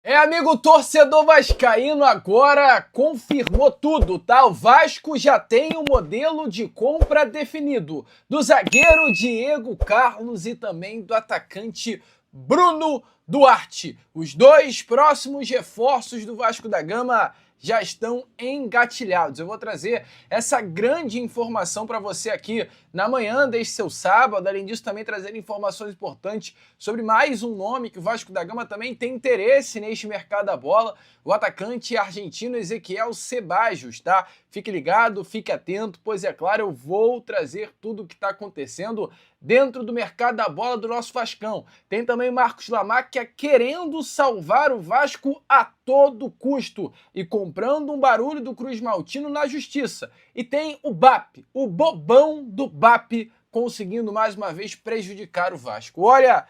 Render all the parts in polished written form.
Amigo torcedor vascaíno, agora confirmou tudo, tá? O Vasco já tem o modelo de compra definido do zagueiro Diego Carlos e também do atacante Bruno Duarte. Os dois próximos reforços do Vasco da Gama já estão engatilhados. Eu vou trazer essa grande informação para você aqui na manhã deste seu sábado. Além disso, também trazer informações importantes sobre mais um nome que o Vasco da Gama também tem interesse neste mercado da bola, o atacante argentino Ezequiel Ceballos, tá? Fique ligado, fique atento, pois é claro, eu vou trazer tudo o que está acontecendo dentro do mercado da bola do nosso Vascão. Tem também Marcos Lamacchia querendo salvar o Vasco a todo custo e comprando um barulho do Cruz Maltino na justiça. E tem o BAP, o bobão do BAP, conseguindo mais uma vez prejudicar o Vasco. Olha,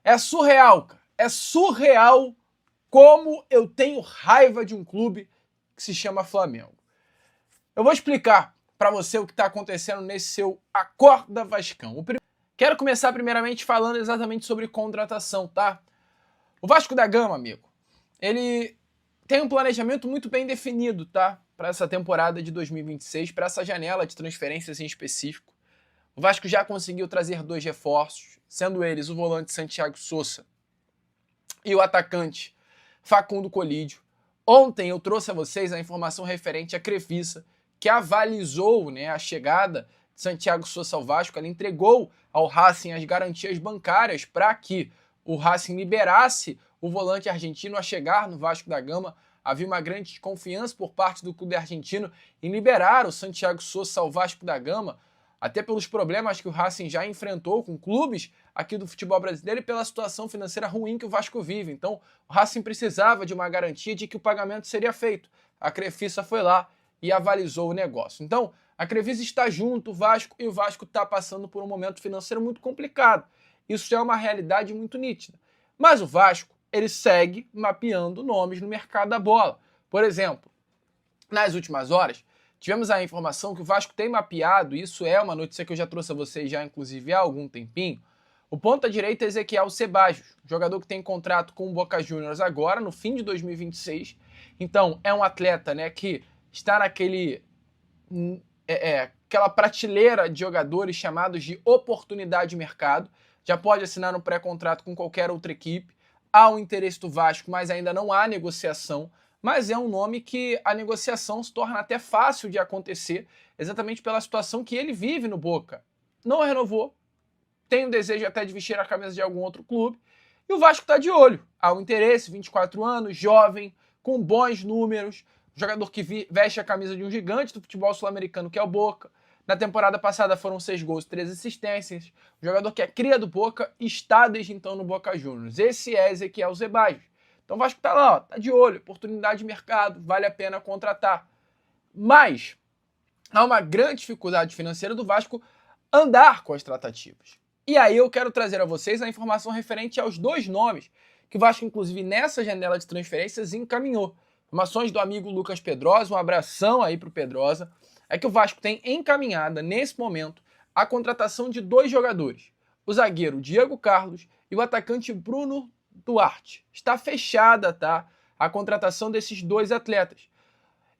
é surreal, cara. É surreal como eu tenho raiva de um clube que se chama Flamengo. Eu vou explicar para você o que está acontecendo nesse seu Acorda Vascão. Quero começar primeiramente falando exatamente sobre contratação, tá? O Vasco da Gama, amigo, ele tem um planejamento muito bem definido, tá? Para essa temporada de 2026, para essa janela de transferências em específico. O Vasco já conseguiu trazer 2 reforços, sendo eles o volante Santiago Sousa e o atacante Facundo Colídio. Ontem eu trouxe a vocês a informação referente à Crefisa, que avalizou, né, a chegada de Santiago Sousa ao Vasco. Ela entregou ao Racing as garantias bancárias para que o Racing liberasse o volante argentino a chegar no Vasco da Gama. Havia uma grande desconfiança por parte do clube argentino em liberar o Santiago Sousa ao Vasco da Gama, até pelos problemas que o Racing já enfrentou com clubes aqui do futebol brasileiro e pela situação financeira ruim que o Vasco vive. Então, o Racing precisava de uma garantia de que o pagamento seria feito. A Crefisa foi lá e avalizou o negócio. Então, a Crefisa está junto, o Vasco, e o Vasco está passando por um momento financeiro muito complicado. Isso já é uma realidade muito nítida. Mas o Vasco, ele segue mapeando nomes no mercado da bola. Por exemplo, nas últimas horas, tivemos a informação que o Vasco tem mapeado, isso é uma notícia que eu já trouxe a vocês já, inclusive, há algum tempinho, o ponta-direita Ezequiel Ceballos, jogador que tem contrato com o Boca Juniors agora, no fim de 2026. Então, é um atleta, né, que está aquela prateleira de jogadores chamados de oportunidade de mercado, já pode assinar um pré-contrato com qualquer outra equipe. Há o interesse do Vasco, mas ainda não há negociação. Mas é um nome que a negociação se torna até fácil de acontecer, exatamente pela situação que ele vive no Boca. Não renovou, tem o desejo até de vestir a camisa de algum outro clube, e o Vasco está de olho. Há um interesse, 24 anos, jovem, com bons números, jogador que veste a camisa de um gigante do futebol sul-americano, que é o Boca. Na temporada passada foram 6 gols, 3 assistências. O jogador que é cria do Boca está desde então no Boca Juniors. Esse é Ezequiel Ceballos. Então o Vasco tá lá, ó, tá de olho, oportunidade de mercado, vale a pena contratar. Mas há uma grande dificuldade financeira do Vasco andar com as tratativas. E aí eu quero trazer a vocês a informação referente aos 2 nomes que o Vasco, inclusive, nessa janela de transferências encaminhou. Informações do amigo Lucas Pedrosa, um abração aí pro Pedrosa, é que o Vasco tem encaminhada, nesse momento, a contratação de 2 jogadores. O zagueiro Diego Carlos e o atacante Bruno Duarte. Está fechada, tá, a contratação desses 2 atletas.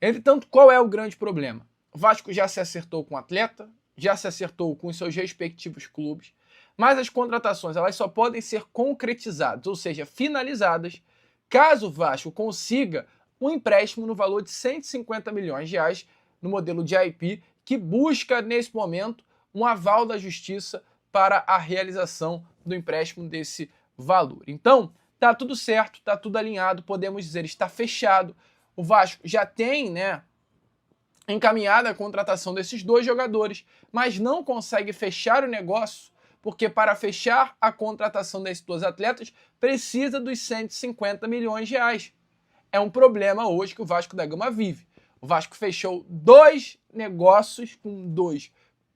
Entretanto, qual é o grande problema? O Vasco já se acertou com o atleta, já se acertou com os seus respectivos clubes, mas as contratações elas só podem ser concretizadas, ou seja, finalizadas, caso o Vasco consiga um empréstimo no valor de 150 milhões de reais no modelo de IP, que busca, nesse momento, um aval da justiça para a realização do empréstimo desse valor. Então, tá tudo certo, tá tudo alinhado, podemos dizer, está fechado. O Vasco já tem, né, encaminhada a contratação desses 2 jogadores, mas não consegue fechar o negócio, porque para fechar a contratação desses 2 atletas, precisa dos 150 milhões de reais. É um problema hoje que o Vasco da Gama vive. O Vasco fechou 2 negócios com 2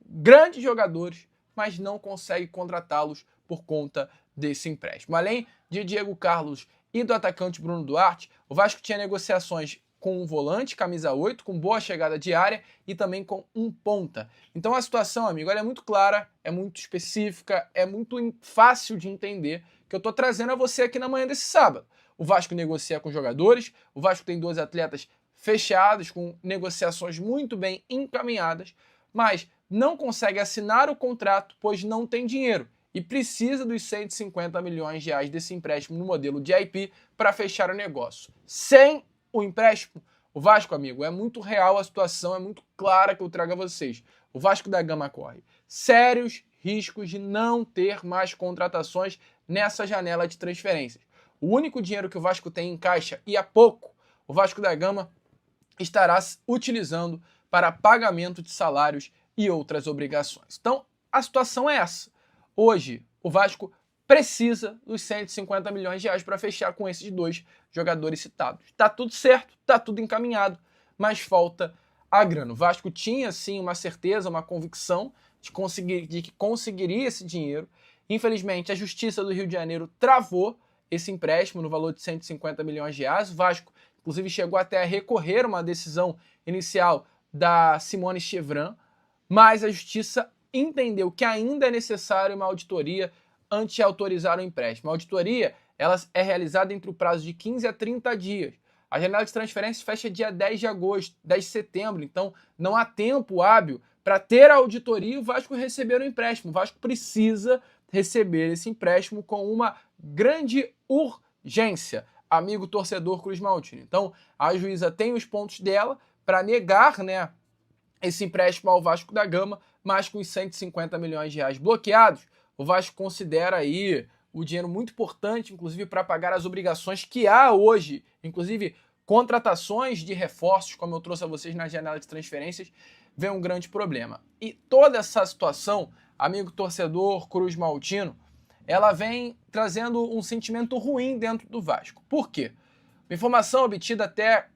grandes jogadores, mas não consegue contratá-los por conta desse empréstimo. Além de Diego Carlos e do atacante Bruno Duarte, o Vasco tinha negociações com um volante, camisa 8, com boa chegada de área e também com um ponta. Então a situação, amigo, ela é muito clara, é muito específica, é muito fácil de entender, que eu estou trazendo a você aqui na manhã desse sábado. o Vasco negocia com jogadores, o Vasco tem 2 atletas fechados, com negociações muito bem encaminhadas, mas não consegue assinar o contrato, pois não tem dinheiro e precisa dos 150 milhões de reais desse empréstimo no modelo de IP para fechar o negócio. Sem o empréstimo, o Vasco, amigo, é muito real a situação, é muito clara que eu trago a vocês. O Vasco da Gama corre sérios riscos de não ter mais contratações nessa janela de transferências. O único dinheiro que o Vasco tem em caixa, e há pouco, o Vasco da Gama estará utilizando para pagamento de salários e outras obrigações. Então, a situação é essa. Hoje, o Vasco precisa dos 150 milhões de reais para fechar com esses 2 jogadores citados. Está tudo certo, está tudo encaminhado, mas falta a grana. O Vasco tinha, sim, uma certeza, uma convicção de que conseguiria esse dinheiro. Infelizmente, a Justiça do Rio de Janeiro travou esse empréstimo no valor de 150 milhões de reais. O Vasco, inclusive, chegou até a recorrer uma decisão inicial da Simone Chevran, mas a Justiça entendeu que ainda é necessário uma auditoria antes de autorizar o empréstimo. A auditoria ela é realizada entre o prazo de 15 a 30 dias. A janela de transferência fecha dia 10 de setembro, então não há tempo hábil para ter a auditoria e o Vasco receber o empréstimo. O Vasco precisa receber esse empréstimo com uma grande urgência, amigo torcedor Cruz Maltino. Então, a juíza tem os pontos dela para negar, esse empréstimo ao Vasco da Gama, mas com os 150 milhões de reais bloqueados, o Vasco considera aí o dinheiro muito importante, inclusive para pagar as obrigações que há hoje, inclusive contratações de reforços, como eu trouxe a vocês na janela de transferências, vem um grande problema. E toda essa situação, amigo torcedor Cruz Maltino, ela vem trazendo um sentimento ruim dentro do Vasco. Por quê? Uma informação obtida até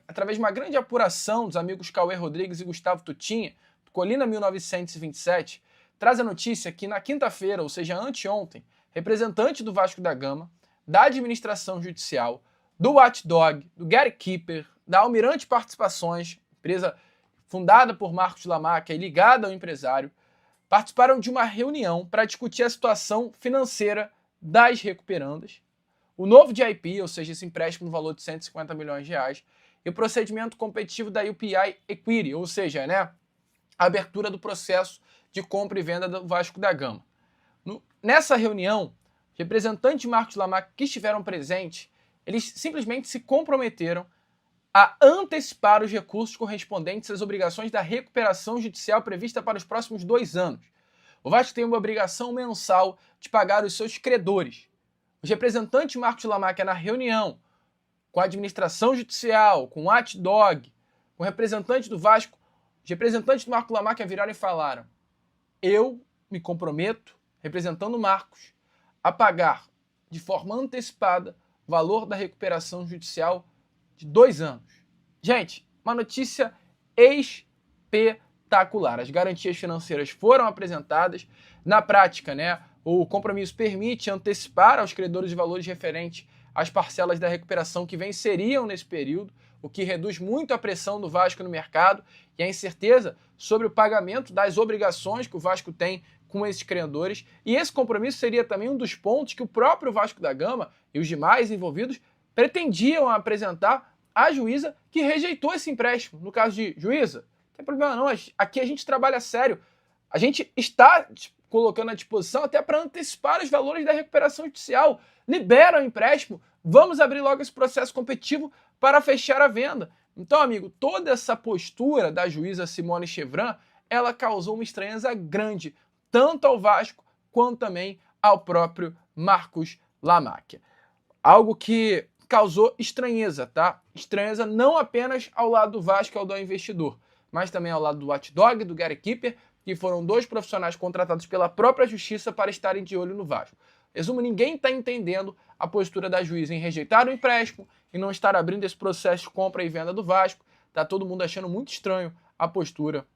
através de uma grande apuração dos amigos Cauê Rodrigues e Gustavo Tutinha, do Colina 1927, traz a notícia que na quinta-feira, ou seja, anteontem, representante do Vasco da Gama, da administração judicial, do Watchdog, do Gatekeeper, da Almirante Participações, empresa fundada por Marcos Lamarca e ligada ao empresário, participaram de uma reunião para discutir a situação financeira das recuperandas, o novo DIP, ou seja, esse empréstimo no valor de 150 milhões de reais, e o procedimento competitivo da UPI Equity, ou seja, a abertura do processo de compra e venda do Vasco da Gama. Nessa reunião, representantes de Marcos Lamarca que estiveram presentes, eles simplesmente se comprometeram a antecipar os recursos correspondentes às obrigações da recuperação judicial prevista para os próximos 2 anos. O Vasco tem uma obrigação mensal de pagar os seus credores. Os representantes de Marcos Lamarca na reunião com a administração judicial, com o Watchdog, com o representante do Vasco, os representantes do Marcos Lamarca viraram e falaram: eu me comprometo, representando o Marcos, a pagar de forma antecipada o valor da recuperação judicial de 2 anos. Gente, uma notícia espetacular. As garantias financeiras foram apresentadas. Na prática, o compromisso permite antecipar aos credores os valores referentes às parcelas da recuperação que venceriam nesse período, o que reduz muito a pressão do Vasco no mercado e a incerteza sobre o pagamento das obrigações que o Vasco tem com esses credores. E esse compromisso seria também um dos pontos que o próprio Vasco da Gama e os demais envolvidos pretendiam apresentar à juíza, que rejeitou esse empréstimo. No caso de juíza, não tem problema não, aqui a gente trabalha sério. A gente está colocando à disposição até para antecipar os valores da recuperação judicial. Libera o empréstimo, vamos abrir logo esse processo competitivo para fechar a venda. Então, amigo, toda essa postura da juíza Simone Chevran, ela causou uma estranheza grande, tanto ao Vasco quanto também ao próprio Marcos Lamarca. Algo que causou estranheza, tá? Estranheza não apenas ao lado do Vasco, ao do investidor, mas também ao lado do Watchdog, do Gatekeeper, que foram 2 profissionais contratados pela própria justiça para estarem de olho no Vasco. Resumo, ninguém está entendendo a postura da juíza em rejeitar o empréstimo e não estar abrindo esse processo de compra e venda do Vasco. Tá todo mundo achando muito estranho a postura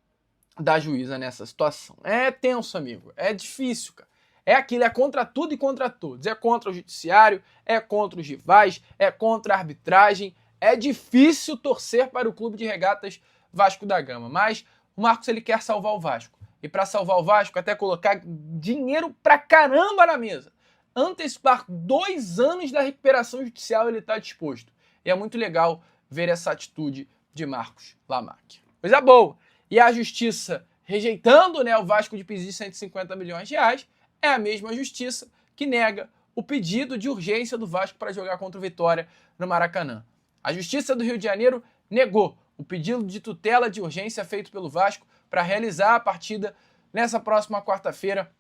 da juíza nessa situação. É tenso, amigo. É difícil, cara. É aquilo, é contra tudo e contra todos. É contra o judiciário, é contra os rivais, é contra a arbitragem. É difícil torcer para o Clube de Regatas Vasco da Gama. Mas o Marcos, ele quer salvar o Vasco. E para salvar o Vasco, até colocar dinheiro pra caramba na mesa. antecipar 2 anos da recuperação judicial, ele está disposto. E é muito legal ver essa atitude de Marcos Lamarck. Coisa boa. E a justiça rejeitando, né, o Vasco de pedir 150 milhões de reais, é a mesma justiça que nega o pedido de urgência do Vasco para jogar contra o Vitória no Maracanã. A Justiça do Rio de Janeiro negou o pedido de tutela de urgência feito pelo Vasco para realizar a partida nessa próxima quarta-feira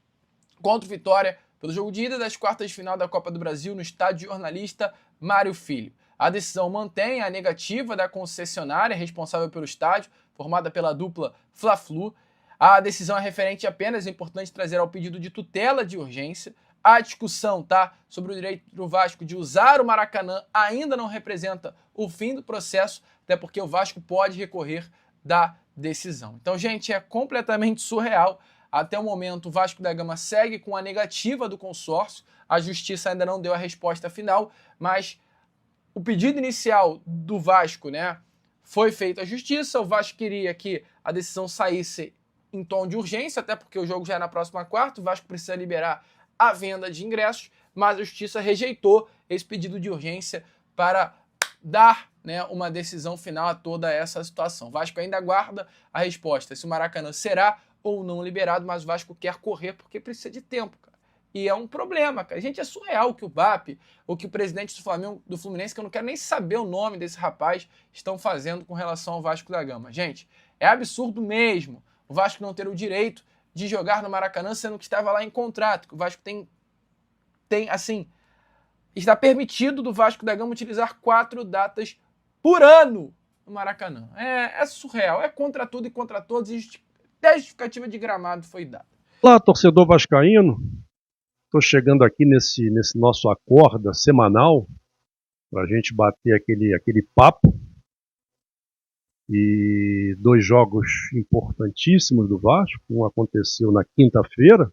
contra o Vitória pelo jogo de ida das quartas de final da Copa do Brasil no estádio Jornalista Mário Filho. A decisão mantém a negativa da concessionária responsável pelo estádio, formada pela dupla Fla-Flu. A decisão é referente apenas, é importante trazer ao pedido de tutela de urgência. A discussão, sobre o direito do Vasco de usar o Maracanã ainda não representa o fim do processo, até porque o Vasco pode recorrer da decisão. Então, gente, é completamente surreal. Até o momento, o Vasco da Gama segue com a negativa do consórcio. A justiça ainda não deu a resposta final, mas o pedido inicial do Vasco, né, foi feito à justiça. O Vasco queria que a decisão saísse em tom de urgência, até porque o jogo já é na próxima quarta, o Vasco precisa liberar a venda de ingressos, mas a justiça rejeitou esse pedido de urgência para dar, né, uma decisão final a toda essa situação. O Vasco ainda aguarda a resposta se o Maracanã será ou não liberado, mas o Vasco quer correr porque precisa de tempo, cara. E é um problema, cara. Gente, é surreal o que o BAP, o que o presidente do Flamengo, do Fluminense, que eu não quero nem saber o nome desse rapaz, estão fazendo com relação ao Vasco da Gama. Gente, é absurdo mesmo o Vasco não ter o direito de jogar no Maracanã, sendo que estava lá em contrato, que o Vasco tem assim, está permitido do Vasco da Gama utilizar 4 datas por ano no Maracanã. É surreal, é contra tudo e contra todos, e até a justificativa de gramado foi dada. Olá, torcedor vascaíno, estou chegando aqui nesse nosso acorda semanal, para a gente bater aquele papo, e 2 jogos importantíssimos do Vasco. Um aconteceu na quinta-feira,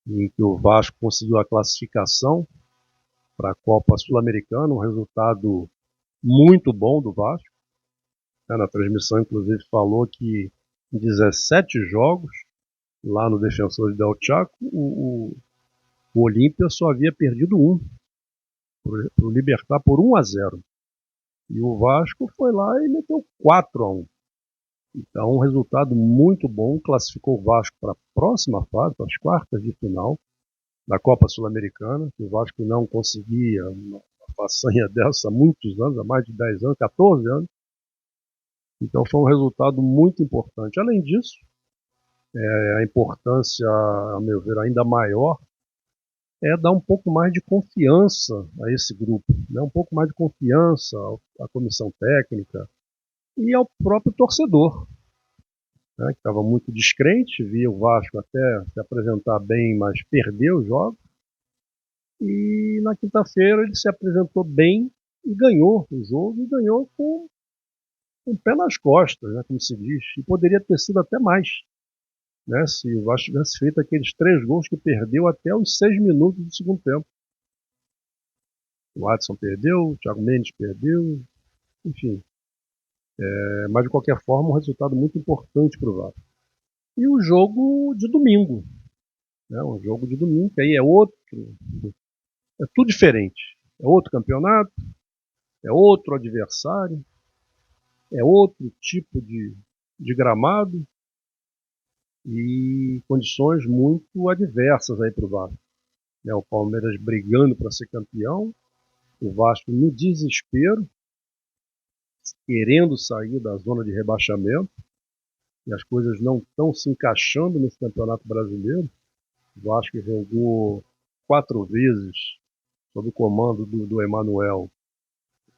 em que o Vasco conseguiu a classificação para a Copa Sul-Americana, um resultado muito bom do Vasco. Na transmissão, inclusive, falou que em 17 jogos, lá no Defensores del Chaco, o Olímpia só havia perdido um, para o Libertad por 1-0. E o Vasco foi lá e meteu 4-1. Então, um resultado muito bom, classificou o Vasco para a próxima fase, para as quartas de final da Copa Sul-Americana, que o Vasco não conseguia uma façanha dessa há muitos anos, há mais de 10 anos, 14 anos. Então foi um resultado muito importante. Além disso, a importância, a meu ver, ainda maior, é dar um pouco mais de confiança a esse grupo, né? Um pouco mais de confiança à comissão técnica e ao próprio torcedor, né, que estava muito descrente, via o Vasco até se apresentar bem, mas perdeu os jogos. E na quinta-feira ele se apresentou bem e ganhou o jogo, e ganhou com o pé nas costas, né, como se diz, e poderia ter sido até mais, né, se o Vasco tivesse feito aqueles 3 gols que perdeu até os 6 minutos do segundo tempo. O Adson perdeu, o Thiago Mendes perdeu, enfim. Mas de qualquer forma, um resultado muito importante para o Vasco. E o jogo de domingo, né, um jogo de domingo, que aí é tudo diferente. É outro campeonato, é outro adversário, é outro tipo de gramado e condições muito adversas aí para o Vasco. O Palmeiras brigando para ser campeão, o Vasco no desespero, querendo sair da zona de rebaixamento, e as coisas não estão se encaixando nesse campeonato brasileiro. O Vasco jogou 4 vezes sob o comando do Emanuel,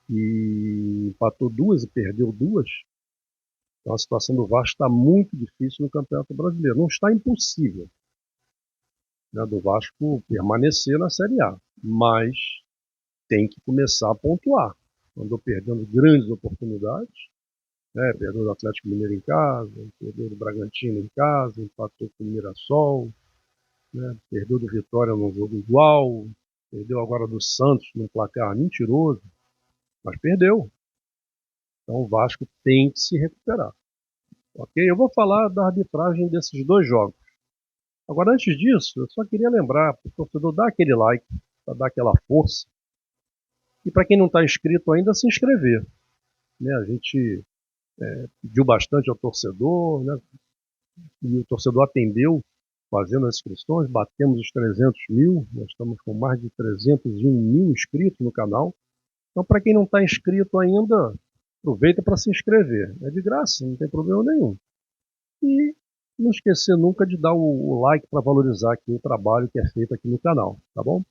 e empatou 2 e perdeu 2. Então a situação do Vasco está muito difícil no Campeonato Brasileiro. Não está impossível, né, do Vasco permanecer na Série A, mas tem que começar a pontuar. Andou perdendo grandes oportunidades, né, perdeu do Atlético Mineiro em casa, perdeu do Bragantino em casa, empatou com o Mirassol, né, perdeu do Vitória num jogo igual, perdeu agora do Santos num placar mentiroso, mas perdeu. Então o Vasco tem que se recuperar. Ok? Eu vou falar da arbitragem desses 2 jogos. Agora, antes disso, eu só queria lembrar para o torcedor dar aquele like, para dar aquela força. E para quem não está inscrito ainda, se inscrever. Né? A gente pediu bastante ao torcedor, né? E o torcedor atendeu fazendo as inscrições, batemos os 300 mil, nós estamos com mais de 301 mil inscritos no canal. Então, para quem não está inscrito ainda, aproveita para se inscrever. É de graça, não tem problema nenhum. E não esquecer nunca de dar o like para valorizar aqui o trabalho que é feito aqui no canal, tá bom?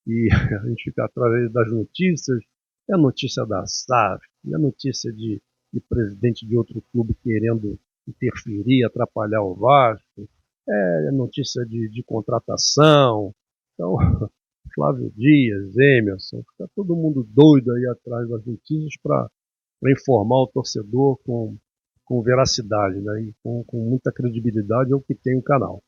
E a gente fica através das notícias, é a notícia da SAF, é a notícia de presidente de outro clube querendo interferir, atrapalhar o Vasco, é notícia de contratação. Então, Flávio Dias, Emerson, fica todo mundo doido aí atrás das notícias para informar o torcedor com veracidade, né? E com muita credibilidade é o que tem o canal.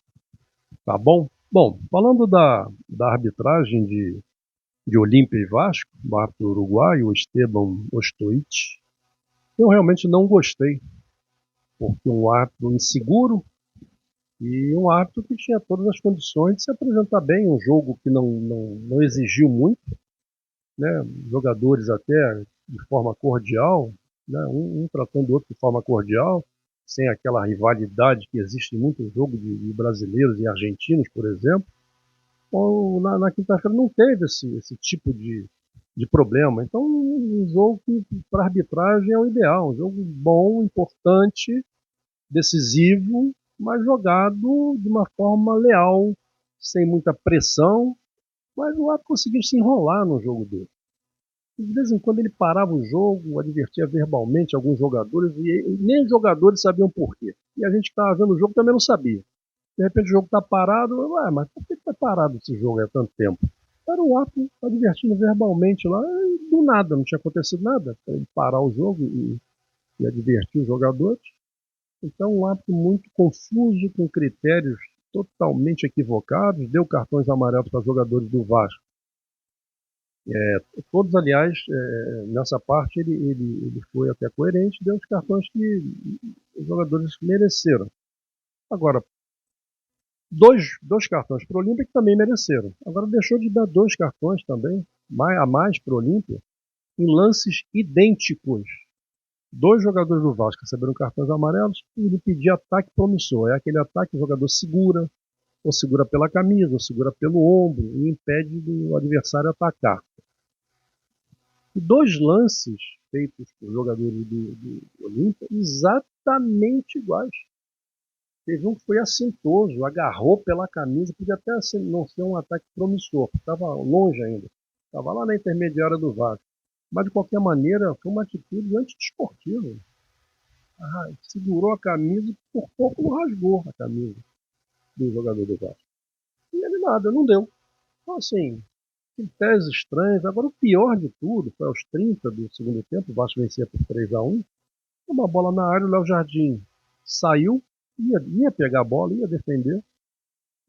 Tá bom? Bom, falando da arbitragem de Olímpia e Vasco, do árbitro uruguaio, o Esteban Ostoich, eu realmente não gostei, porque um árbitro inseguro e um árbitro que tinha todas as condições de se apresentar bem, um jogo que não exigiu muito, né? Jogadores até de forma cordial, né? Um tratando o outro de forma cordial, sem aquela rivalidade que existe em muito jogo de brasileiros e argentinos, por exemplo. Ou na quinta-feira não teve esse tipo de problema. Então, um jogo que para arbitragem é o ideal, um jogo bom, importante, decisivo, mas jogado de uma forma leal, sem muita pressão, mas o árbitro conseguiu se enrolar no jogo dele. De vez em quando ele parava o jogo, advertia verbalmente alguns jogadores, e nem os jogadores sabiam por quê. E a gente que estava vendo o jogo também não sabia. De repente o jogo está parado, mas por que está parado esse jogo há tanto tempo? Era o árbitro advertindo verbalmente lá, e do nada, não tinha acontecido nada, para ele parar o jogo e advertir os jogadores. Então, um árbitro muito confuso, com critérios totalmente equivocados, deu cartões amarelos para jogadores do Vasco. Todos, aliás, nessa parte ele foi até coerente, deu os cartões que os jogadores mereceram. Agora, dois cartões para o Olímpia que também mereceram. Agora deixou de dar 2 cartões também, a mais para o Olímpia, em lances idênticos. 2 jogadores do Vasco receberam cartões amarelos e ele pedia ataque promissor. É aquele ataque que o jogador segura, ou segura pela camisa, ou segura pelo ombro, e impede do adversário atacar. E 2 lances feitos por jogadores do Olímpia exatamente iguais. Teve um que foi assintoso, agarrou pela camisa, podia até não ser um ataque promissor, estava longe ainda, estava lá na intermediária do Vasco. Mas de qualquer maneira, foi uma atitude antidesportiva. Segurou a camisa e por pouco não rasgou a camisa do jogador do Vasco. E ele nada, não deu. Então, assim, que tese estranhas. Agora, o pior de tudo foi aos 30 do segundo tempo, o Vasco vencia por 3-1. Uma bola na área, o Léo Jardim saiu, ia pegar a bola, ia defender.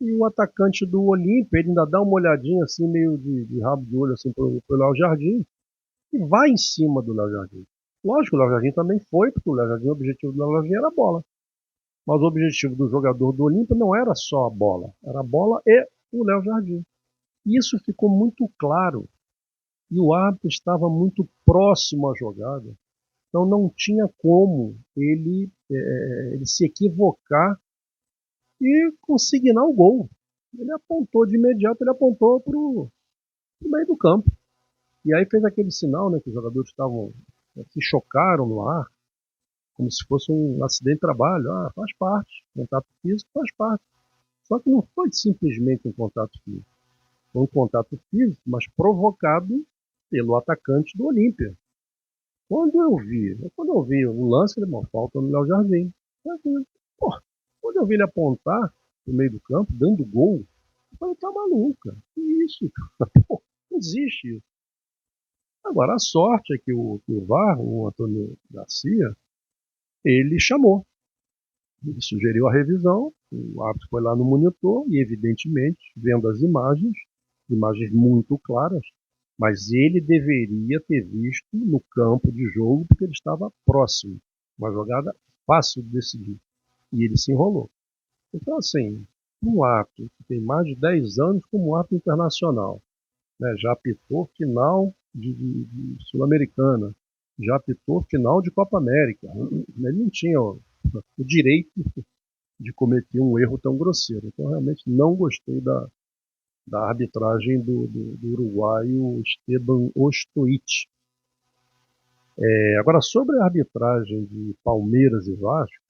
E o atacante do Olímpia, ele ainda dá uma olhadinha assim, meio de rabo de olho assim, pro Léo Jardim, e vai em cima do Léo Jardim. Lógico que o Léo Jardim também foi, porque o Léo Jardim, o objetivo do Léo Jardim era a bola. Mas o objetivo do jogador do Olímpia não era só a bola, era a bola e o Léo Jardim. Isso ficou muito claro. E o árbitro estava muito próximo à jogada. Então não tinha como ele se equivocar e consignar o gol. Ele apontou de imediato, ele apontou para o meio do campo. E aí fez aquele sinal, né, que os jogadores se chocaram no ar, como se fosse um acidente de trabalho. Faz parte, contato físico faz parte. Só que não foi simplesmente um contato físico. Foi um contato físico, mas provocado pelo atacante do Olímpia. Quando eu vi o lance, ele falta no Léo Jardim. Quando eu vi ele apontar no meio do campo, dando gol, eu falei, tá maluca, que isso? Pô, não existe isso. Agora, a sorte é que o VAR, o Antônio Garcia, ele chamou. Ele sugeriu a revisão, o árbitro foi lá no monitor e, evidentemente, vendo as imagens muito claras, mas ele deveria ter visto no campo de jogo porque ele estava próximo. Uma jogada fácil de decidir. E ele se enrolou. Então, assim, um árbitro que tem mais de 10 anos como árbitro internacional, né? Já apitou final de Sul-Americana, já apitou final de Copa América. Ele não tinha o direito de cometer um erro tão grosseiro. Então, realmente não gostei da arbitragem do uruguaio Esteban Ostoich. Agora, sobre a arbitragem de Palmeiras e Vasco,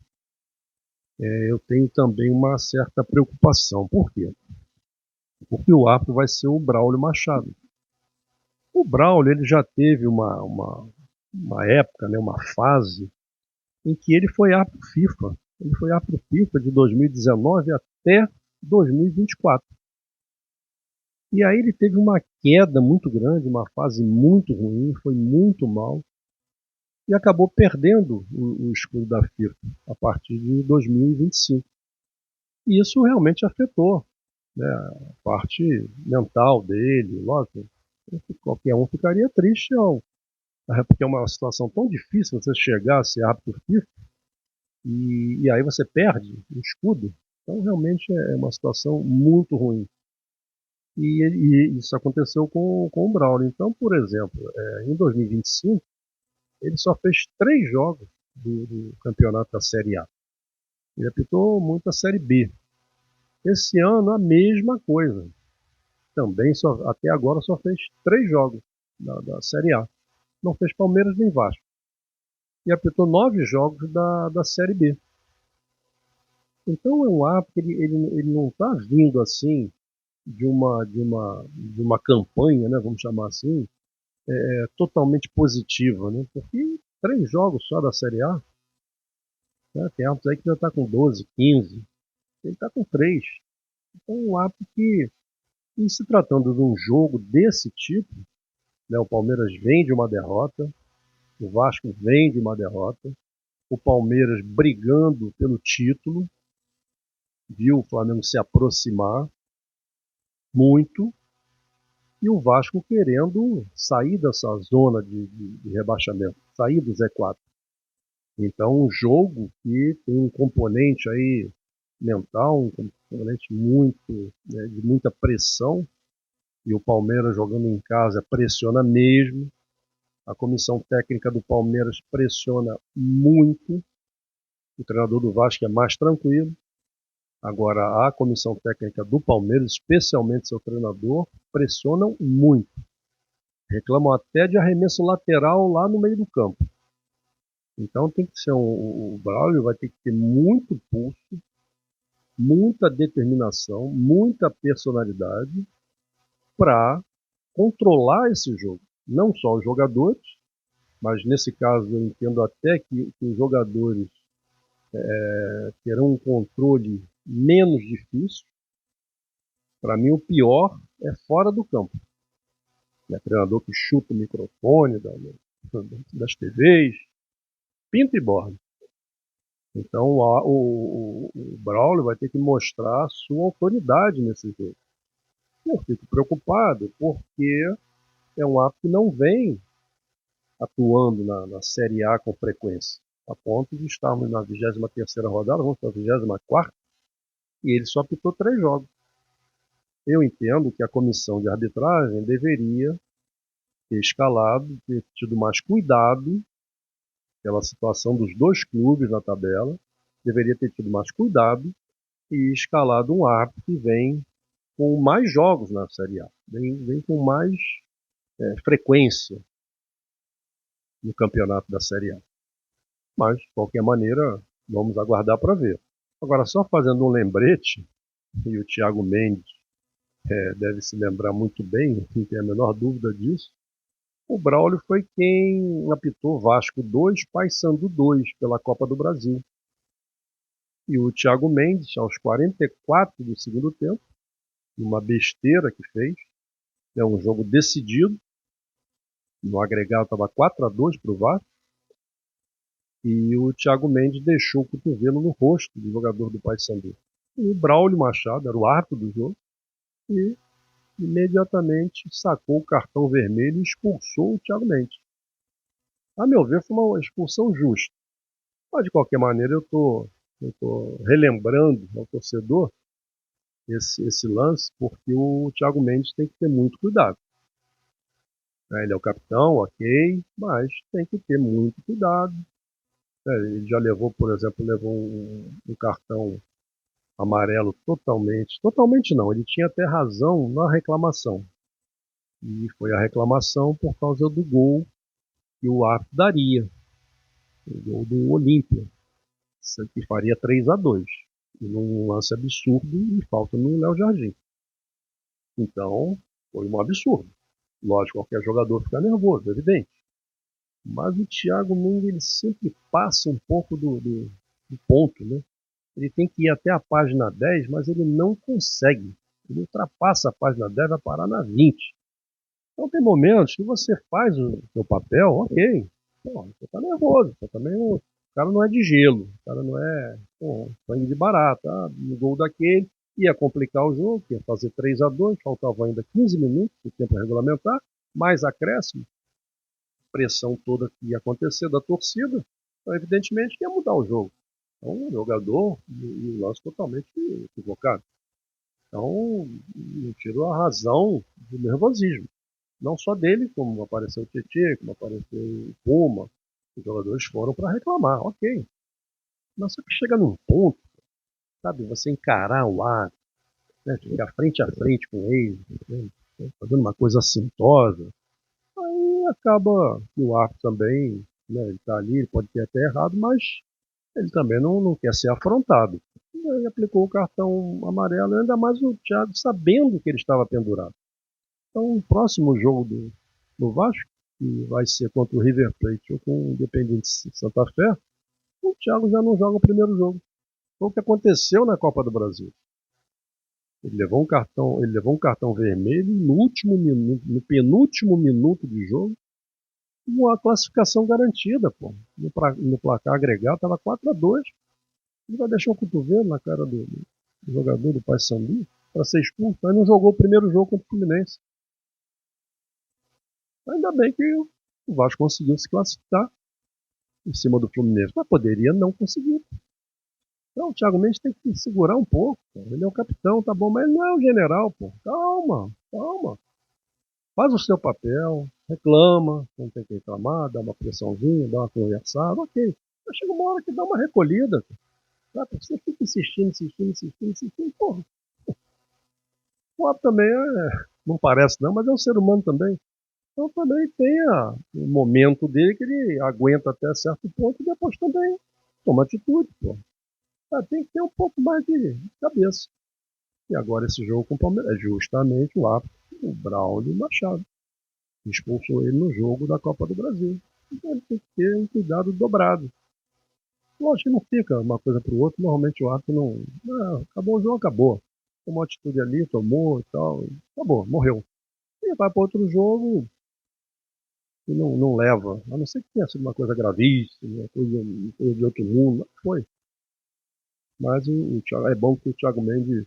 eu tenho também uma certa preocupação. Por quê? Porque o árbitro vai ser o Braulio Machado. O Braulio ele já teve uma época, né, uma fase, em que ele foi árbitro FIFA. Ele foi árbitro FIFA de 2019 até 2024. E aí ele teve uma queda muito grande, uma fase muito ruim, foi muito mal, e acabou perdendo o escudo da FIFA a partir de 2025. E isso realmente afetou, né, a parte mental dele, lógico. Qualquer um ficaria triste, porque é uma situação tão difícil você chegar a ser árbitro FIFA e aí você perde o escudo. Então realmente é uma situação muito ruim. E isso aconteceu com o Braulio. Então, por exemplo, em 2025, ele só fez 3 jogos do campeonato da Série A. Ele apitou muito a Série B. Esse ano, a mesma coisa. Também, até agora, só fez 3 jogos da Série A. Não fez Palmeiras nem Vasco. E apitou 9 jogos da Série B. Então, é um árbitro que ele não está vindo assim de uma campanha, né, vamos chamar assim, totalmente positiva, né? Porque 3 jogos só da Série A, né? Tem árbitros aí que já está com 12, 15, ele está com 3. Então, um árbitro que, em se tratando de um jogo desse tipo, né, o Palmeiras vem de uma derrota, o Vasco vem de uma derrota, o Palmeiras brigando pelo título, viu o Flamengo se aproximar muito, e o Vasco querendo sair dessa zona de rebaixamento, sair do Z4. Então, um jogo que tem um componente aí mental, um componente muito, né, de muita pressão, e o Palmeiras jogando em casa pressiona mesmo, a comissão técnica do Palmeiras pressiona muito, o treinador do Vasco é mais tranquilo. Agora, a comissão técnica do Palmeiras, especialmente seu treinador, pressionam muito. Reclamam até de arremesso lateral lá no meio do campo. Então tem que ser o Braulio vai ter que ter muito pulso, muita determinação, muita personalidade para controlar esse jogo. Não só os jogadores, mas nesse caso eu entendo até que os jogadores terão um controle menos difícil. Para mim o pior é fora do campo. É treinador que chuta o microfone das TVs, pinta e borda. Então o Braulio vai ter que mostrar sua autoridade nesse jogo. Eu fico preocupado porque é um árbitro que não vem atuando na Série A com frequência, a ponto de estarmos na 23ª rodada, vamos para a 24ª, e ele só apitou 3 jogos. Eu entendo que a comissão de arbitragem deveria ter escalado, ter tido mais cuidado pela situação dos 2 clubes na tabela, deveria ter tido mais cuidado e escalado um árbitro que vem com mais jogos na Série A, vem com mais frequência no campeonato da Série A. Mas, de qualquer maneira, vamos aguardar para ver. Agora, só fazendo um lembrete, e o Thiago Mendes deve se lembrar muito bem, não tem a menor dúvida disso, o Braulio foi quem apitou Vasco 2, Paysandu 2 pela Copa do Brasil. E o Thiago Mendes, aos 44 do segundo tempo, uma besteira que fez, um jogo decidido, no agregado estava 4-2 para o Vasco, e o Thiago Mendes deixou o cotovelo no rosto do jogador do Paysandu. E o Braulio Machado era o árbitro do jogo, e imediatamente sacou o cartão vermelho e expulsou o Thiago Mendes. A meu ver, foi uma expulsão justa. Mas, de qualquer maneira, eu estou relembrando ao torcedor esse lance, porque o Thiago Mendes tem que ter muito cuidado. Ele é o capitão, ok, mas tem que ter muito cuidado. Ele já levou, por exemplo, um cartão amarelo totalmente não, ele tinha até razão na reclamação. E foi a reclamação por causa do gol que o árbitro daria, o gol do Olímpia, que faria 3-2, e num lance absurdo e falta no Léo Jardim. Então, foi um absurdo. Lógico, qualquer jogador fica nervoso, é evidente. Mas o Thiago Mendes, ele sempre passa um pouco do ponto, né? Ele tem que ir até a página 10, mas ele não consegue. Ele ultrapassa a página 10, vai parar na 20. Então tem momentos que você faz o seu papel, ok. Pô, você tá nervoso, você também o cara não é de gelo, o cara não é sangue de barata. No gol daquele, ia complicar o jogo, ia fazer 3-2, faltava ainda 15 minutos de tempo regulamentar, mais acréscimo, pressão toda que ia acontecer da torcida, então evidentemente que ia mudar o jogo. Então o jogador e o lance totalmente equivocado. Então, eu tiro a razão do nervosismo. Não só dele, como apareceu o Tietê, como apareceu o Puma. Os jogadores foram para reclamar, ok. Mas só que chega num ponto, sabe, você encarar o ar, né, ficar frente a frente com ele, né, fazendo uma coisa assintosa, aí acaba que o árbitro também, né, ele está ali, ele pode ter até errado, mas ele também não quer ser afrontado. E aí aplicou o cartão amarelo, ainda mais o Thiago sabendo que ele estava pendurado. Então, o próximo jogo do Vasco, que vai ser contra o River Plate ou com o Independiente Santa Fé, o Thiago já não joga o primeiro jogo. Foi o que aconteceu na Copa do Brasil. Ele levou um cartão vermelho no penúltimo minuto de jogo, com a classificação garantida, pô. No placar agregado estava 4-2. Ele vai deixar o cotovelo na cara do jogador do Paysandu para ser expulso. Aí não jogou o primeiro jogo contra o Fluminense. Ainda bem que o Vasco conseguiu se classificar em cima do Fluminense, mas poderia não conseguir. Então o Thiago Mendes tem que segurar um pouco. Pô. Ele é o capitão, tá bom, mas ele não é o general, pô. Calma. Faz o seu papel, reclama, não tem que reclamar, dá uma pressãozinha, dá uma conversada, ok. Mas chega uma hora que dá uma recolhida. Sabe? Você fica insistindo, porra. O árbitro também não parece não, mas é um ser humano também. Então também tem o momento dele que ele aguenta até certo ponto e depois também toma atitude, pô. Tem que ter um pouco mais de cabeça. E agora esse jogo com o Palmeiras é justamente o árbitro, o Braulio Machado, que expulsou ele no jogo da Copa do Brasil. Então ele tem que ter um cuidado dobrado. Lógico que não fica uma coisa para o outro, normalmente o árbitro não. Acabou o jogo, acabou. Tomou atitude ali, tomou e tal, acabou, morreu. E vai para outro jogo e não leva, a não ser que tenha sido uma coisa gravíssima, uma coisa de outro mundo, não foi. Mas é bom que o Thiago Mendes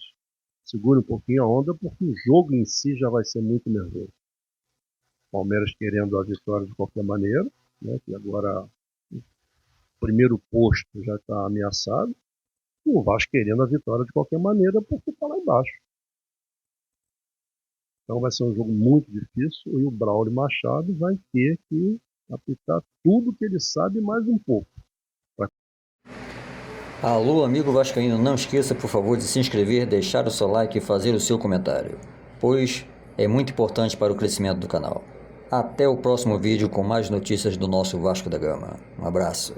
segure um pouquinho a onda, porque o jogo em si já vai ser muito nervoso. Palmeiras querendo a vitória de qualquer maneira, né, que agora o primeiro posto já está ameaçado, e o Vasco querendo a vitória de qualquer maneira, porque está lá embaixo. Então vai ser um jogo muito difícil e o Braulio Machado vai ter que aplicar tudo que ele sabe mais um pouco. Alô, amigo vascaíno, não esqueça, por favor, de se inscrever, deixar o seu like e fazer o seu comentário, pois é muito importante para o crescimento do canal. Até o próximo vídeo com mais notícias do nosso Vasco da Gama. Um abraço.